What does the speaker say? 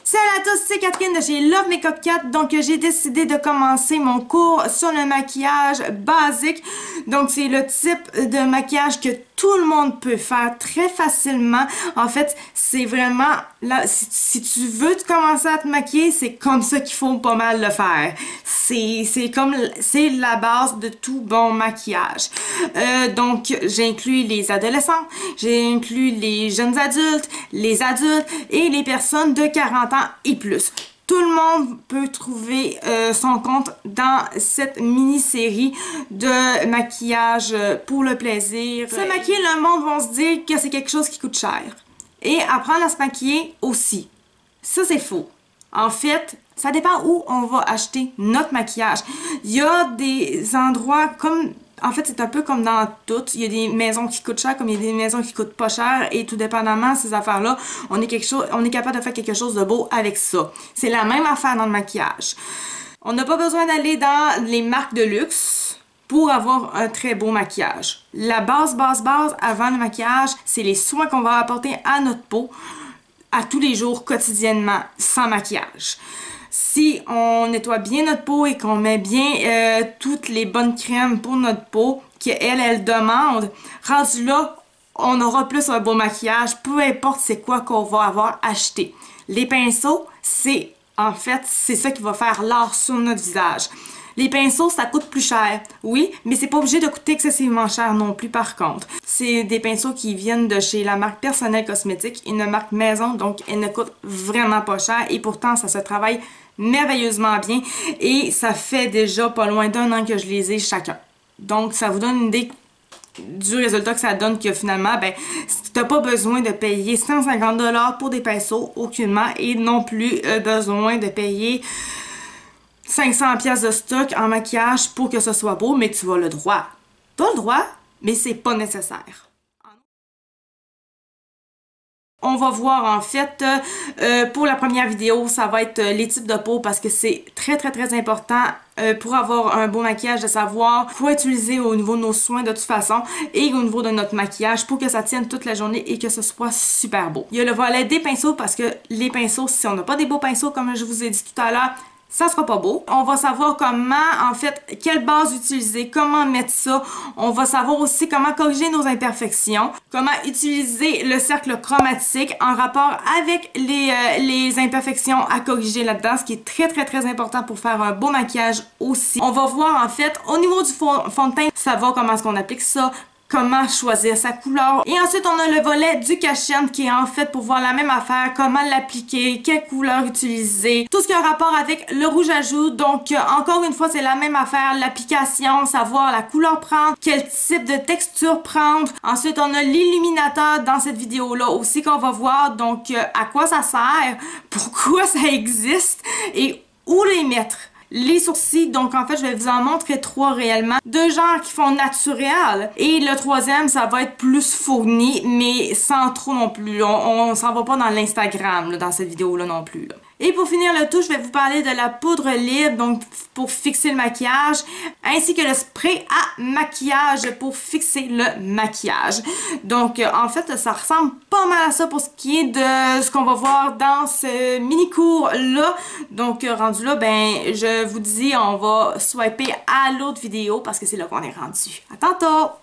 Salut à tous, c'est Catherine de chez Love Makeup Cat. Donc j'ai décidé de commencer mon cours sur le maquillage basique. Donc c'est le type de maquillage que tout le monde peut faire très facilement. En fait, c'est vraiment là, si tu veux commencer à te maquiller, c'est comme ça qu'il faut pas mal le faire. C'est la base de tout bon maquillage. Donc j'ai inclus les adolescents, j'ai inclus les jeunes adultes et les personnes de 40 ans et plus. Tout le monde peut trouver son compte dans cette mini-série de maquillage pour le plaisir. Se maquiller, le monde va se dire que c'est quelque chose qui coûte cher. Et apprendre à se maquiller aussi. Ça, c'est faux. En fait, ça dépend où on va acheter notre maquillage. Il y a des endroits comme... En fait, c'est un peu comme dans tout. Il y a des maisons qui coûtent cher comme il y a des maisons qui coûtent pas cher. Et tout dépendamment de ces affaires-là, on est capable de faire quelque chose de beau avec ça. C'est la même affaire dans le maquillage. On n'a pas besoin d'aller dans les marques de luxe pour avoir un très beau maquillage. La base avant le maquillage, c'est les soins qu'on va apporter à notre peau à tous les jours, quotidiennement, sans maquillage. Si on nettoie bien notre peau et qu'on met bien toutes les bonnes crèmes pour notre peau qu'elle demande, rendu là, on aura plus un beau maquillage, peu importe c'est quoi qu'on va avoir acheté. Les pinceaux, c'est ça qui va faire l'art sur notre visage. Les pinceaux, ça coûte plus cher, oui, mais c'est pas obligé de coûter excessivement cher non plus par contre. C'est des pinceaux qui viennent de chez la marque Personnel Cosmétique, une marque maison, donc elle ne coûte vraiment pas cher et pourtant ça se travaille merveilleusement bien et ça fait déjà pas loin d'1 an que je les ai chacun. Donc ça vous donne une idée du résultat que ça donne que finalement, ben, t'as pas besoin de payer 150 $ pour des pinceaux, aucunement, et non plus besoin de payer 500 pièces de stock en maquillage pour que ce soit beau, mais tu as le droit. T'as le droit, mais c'est pas nécessaire. On va voir en fait, pour la première vidéo, ça va être les types de peau parce que c'est très important pour avoir un beau maquillage de savoir quoi utiliser au niveau de nos soins de toute façon et au niveau de notre maquillage pour que ça tienne toute la journée et que ce soit super beau. Il y a le volet des pinceaux parce que les pinceaux, si on n'a pas des beaux pinceaux comme je vous ai dit tout à l'heure, ça sera pas beau. On va savoir comment, en fait, quelle base utiliser, comment mettre ça. On va savoir aussi comment corriger nos imperfections, comment utiliser le cercle chromatique en rapport avec les imperfections à corriger là-dedans, ce qui est très important pour faire un beau maquillage aussi. On va voir, en fait, au niveau du fond de teint, savoir comment est-ce qu'on applique ça, comment choisir sa couleur. Et ensuite, on a le volet du cache-chaîne qui est en fait pour voir la même affaire, comment l'appliquer, quelle couleur utiliser, tout ce qui a rapport avec le rouge à joues. Donc, encore une fois, c'est la même affaire, l'application, savoir la couleur prendre, quel type de texture prendre. Ensuite, on a l'illuminateur dans cette vidéo-là aussi qu'on va voir. Donc, à quoi ça sert, pourquoi ça existe et où les mettre. Les sourcils, donc en fait je vais vous en montrer 3 réellement, de genre qui font naturel et le troisième ça va être plus fourni mais sans trop non plus, on s'en va pas dans l'Instagram dans cette vidéo là non plus là. Et pour finir le tout, je vais vous parler de la poudre libre, donc pour fixer le maquillage, ainsi que le spray à maquillage pour fixer le maquillage. Donc en fait, ça ressemble pas mal à ça pour ce qui est de ce qu'on va voir dans ce mini-cours là. Donc rendu là, ben je vous dis, on va swiper à l'autre vidéo parce que c'est là qu'on est rendu. À tantôt!